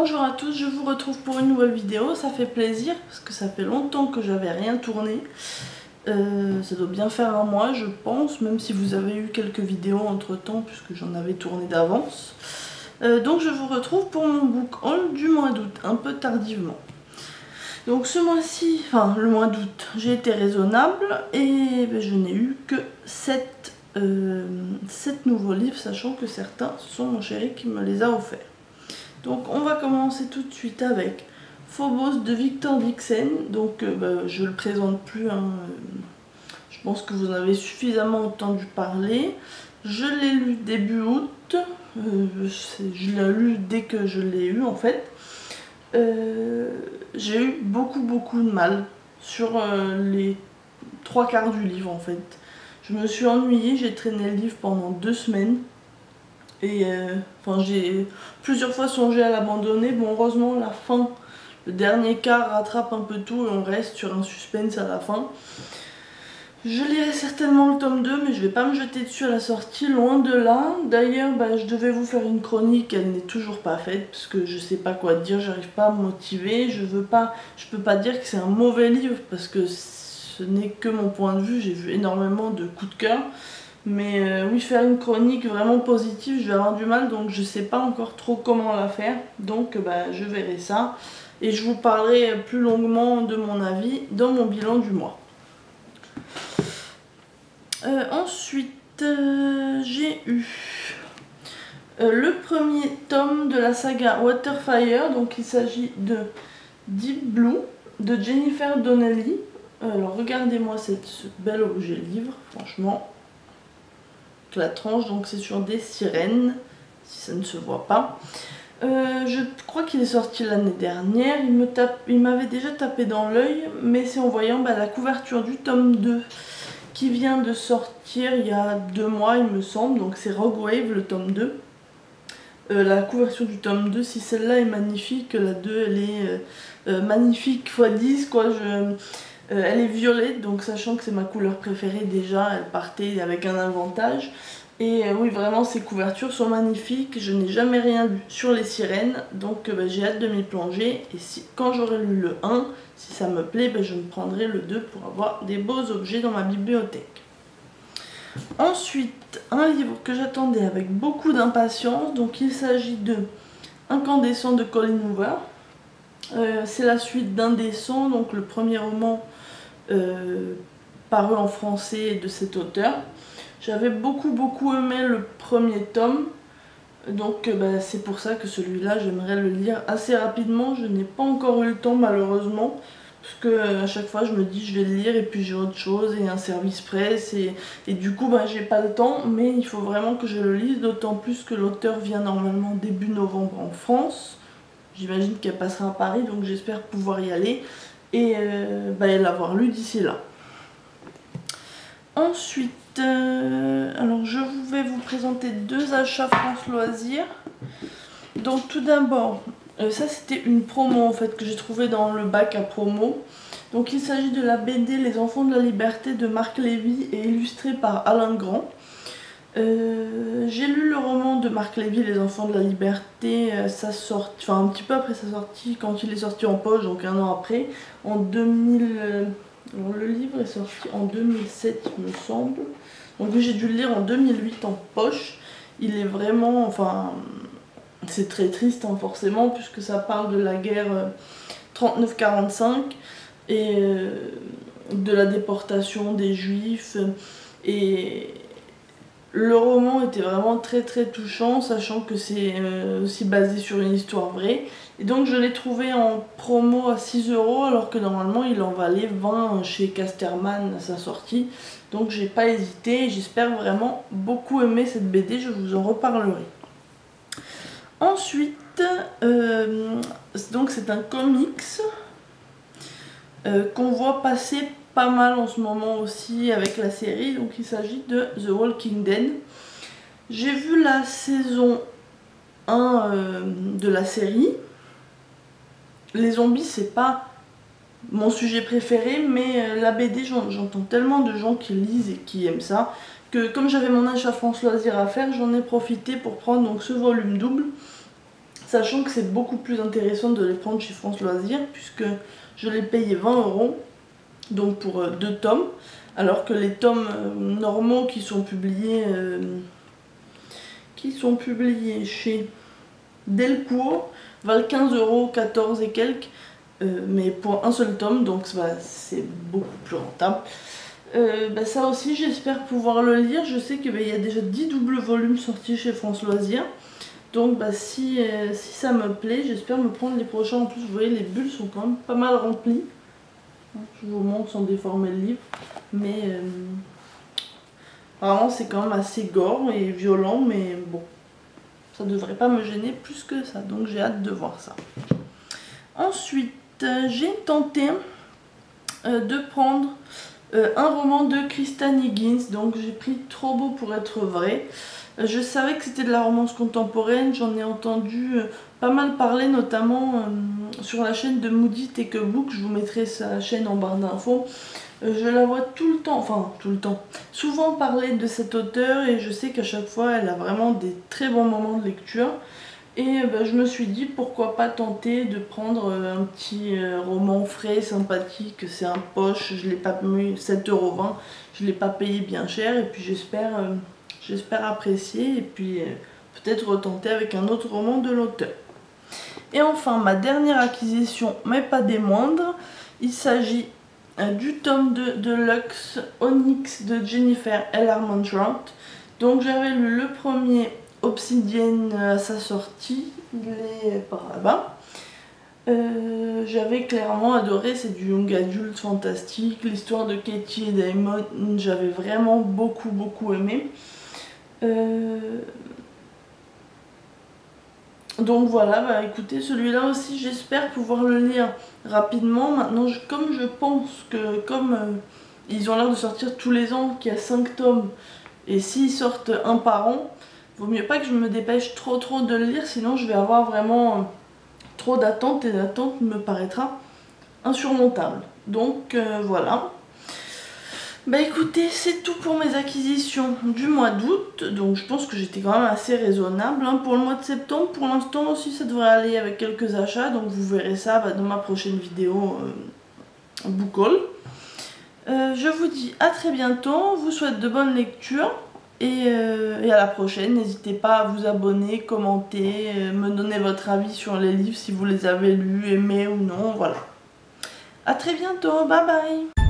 Bonjour à tous, je vous retrouve pour une nouvelle vidéo, ça fait plaisir parce que ça fait longtemps que j'avais rien tourné. Ça doit bien faire un mois je pense, même si vous avez eu quelques vidéos entre temps puisque j'en avais tourné d'avance. Donc je vous retrouve pour mon book haul du mois d'août, un peu tardivement. Donc ce mois-ci, enfin le mois d'août, j'ai été raisonnable et je n'ai eu que 7 nouveaux livres, sachant que certains, ce sont mon chéri qui me les a offerts. Donc on va commencer tout de suite avec Phobos de Victor Dixon. Donc je le présente plus, hein. Je pense que vous en avez suffisamment entendu parler. Je l'ai lu début août, je l'ai lu dès que je l'ai eu en fait. J'ai eu beaucoup de mal sur les 3/4 du livre en fait. Je me suis ennuyée, j'ai traîné le livre pendant 2 semaines. Et j'ai plusieurs fois songé à l'abandonner. Bon, heureusement, la fin, le dernier quart rattrape un peu tout et on reste sur un suspense à la fin. Je lirai certainement le tome 2, mais je vais pas me jeter dessus à la sortie, loin de là. D'ailleurs, je devais vous faire une chronique, elle n'est toujours pas faite, parce que je sais pas quoi dire, j'arrive pas à me motiver. Je peux pas dire que c'est un mauvais livre, parce que ce n'est que mon point de vue, j'ai vu énormément de coups de cœur. Mais oui, faire une chronique vraiment positive, je vais avoir du mal, donc je sais pas encore trop comment la faire. Donc je verrai ça. Et je vous parlerai plus longuement de mon avis dans mon bilan du mois. Ensuite, j'ai eu le premier tome de la saga Waterfire. Donc il s'agit de Deep Blue de Jennifer Donnelly. Alors regardez-moi ce bel objet livre, franchement. La tranche, donc c'est sur des sirènes, si ça ne se voit pas. Je crois qu'il est sorti l'année dernière, il m'avait déjà tapé dans l'œil, mais c'est en voyant la couverture du tome 2 qui vient de sortir il y a 2 mois il me semble, donc c'est Rogue Wave le tome 2. La couverture du tome 2, si celle-là est magnifique, la 2 elle est magnifique x 10 quoi. Elle est violette, donc sachant que c'est ma couleur préférée déjà, elle partait avec un avantage. Et oui, vraiment ces couvertures sont magnifiques, je n'ai jamais rien lu sur les sirènes, donc j'ai hâte de m'y plonger. Et quand j'aurai lu le 1, si ça me plaît, je me prendrai le 2 pour avoir des beaux objets dans ma bibliothèque. Ensuite, un livre que j'attendais avec beaucoup d'impatience, donc il s'agit de Incandescent de Colleen Hoover. C'est la suite d'Indécent, donc le premier roman paru en français de cet auteur. J'avais beaucoup aimé le premier tome, donc c'est pour ça que celui-là j'aimerais le lire assez rapidement. Je n'ai pas encore eu le temps malheureusement, parce que à chaque fois je me dis je vais le lire et puis j'ai autre chose et un service presse et du coup j'ai pas le temps, mais il faut vraiment que je le lise, d'autant plus que l'auteur vient normalement début novembre en France. J'imagine qu'elle passera à Paris, donc j'espère pouvoir y aller et l'avoir lu d'ici là. Ensuite, alors je vais vous présenter 2 achats France Loisirs. Donc tout d'abord, ça c'était une promo en fait que j'ai trouvé dans le bac à promo. Donc il s'agit de la BD Les Enfants de la Liberté de Marc Lévy et illustrée par Alain Grand. J'ai lu le roman de Marc Lévy, Les Enfants de la Liberté, un petit peu après sa sortie, quand il est sorti en poche, donc 1 an après, en 2000. Alors, le livre est sorti en 2007 il me semble, donc j'ai dû le lire en 2008 en poche. Il est vraiment, c'est très triste forcément, puisque ça parle de la guerre 39-45 et de la déportation des juifs, et le roman était vraiment très touchant, sachant que c'est aussi basé sur une histoire vraie. Et donc je l'ai trouvé en promo à 6 €, alors que normalement il en valait 20 chez Casterman à sa sortie. Donc j'ai pas hésité, j'espère vraiment beaucoup aimer cette BD, je vous en reparlerai. Ensuite, donc c'est un comics qu'on voit passer pas mal en ce moment aussi avec la série, donc il s'agit de The Walking Dead. J'ai vu la saison 1 de la série. Les zombies c'est pas mon sujet préféré, mais la BD j'entends tellement de gens qui lisent et qui aiment ça, que comme j'avais mon achat France Loisirs à faire, j'en ai profité pour prendre donc ce volume double. sachant que c'est beaucoup plus intéressant de les prendre chez France Loisirs puisque je les payais 20 €, donc pour 2 tomes, alors que les tomes normaux qui sont publiés chez Delcourt valent 15 €, 14 et quelques, mais pour un seul tome, donc c'est beaucoup plus rentable. Ça aussi j'espère pouvoir le lire. Je sais qu'il y a déjà 10 doubles volumes sortis chez France Loisirs. Donc si ça me plaît, j'espère me prendre les prochains. En plus vous voyez les bulles sont quand même pas mal remplies. Je vous montre sans déformer le livre. Mais apparemment c'est quand même assez gore et violent, mais bon. Ça devrait pas me gêner plus que ça. Donc j'ai hâte de voir ça. Ensuite j'ai tenté de prendre un roman de Kristen Higgins, donc j'ai pris Trop beau pour être vrai. Je savais que c'était de la romance contemporaine, j'en ai entendu pas mal parler, notamment sur la chaîne de Moody Take a Book. Je vous mettrai sa chaîne en barre d'infos. Je la vois tout le temps, souvent parler de cet auteur, et je sais qu'à chaque fois elle a vraiment des très bons moments de lecture. Et je me suis dit pourquoi pas tenter de prendre un petit roman frais, sympathique, c'est un poche, je l'ai pas mis 7,20 €, je l'ai pas payé bien cher, et puis j'espère apprécier, et puis peut-être retenter avec un autre roman de l'auteur. Et enfin ma dernière acquisition, mais pas des moindres, il s'agit du tome de Lux Onyx de Jennifer L. Armentrout. Donc j'avais lu le premier Obsidienne à sa sortie, il est par là-bas. J'avais clairement adoré, c'est du young adulte fantastique, l'histoire de Katie et Damon, j'avais vraiment beaucoup aimé. Donc voilà, écoutez, celui-là aussi j'espère pouvoir le lire rapidement. Maintenant, comme je pense que ils ont l'air de sortir tous les ans, qu'il y a 5 tomes, et s'ils sortent un par an, vaut mieux pas que je me dépêche trop de le lire, sinon je vais avoir vraiment trop d'attente, et l'attente me paraîtra insurmontable. Donc voilà. Écoutez, c'est tout pour mes acquisitions du mois d'août. Donc je pense que j'étais quand même assez raisonnable pour le mois de septembre. Pour l'instant aussi ça devrait aller avec quelques achats, donc vous verrez ça dans ma prochaine vidéo book haul. Je vous dis à très bientôt, vous souhaite de bonnes lectures. Et à la prochaine, n'hésitez pas à vous abonner, commenter, me donner votre avis sur les livres si vous les avez lus, aimés ou non, voilà. A très bientôt, bye bye.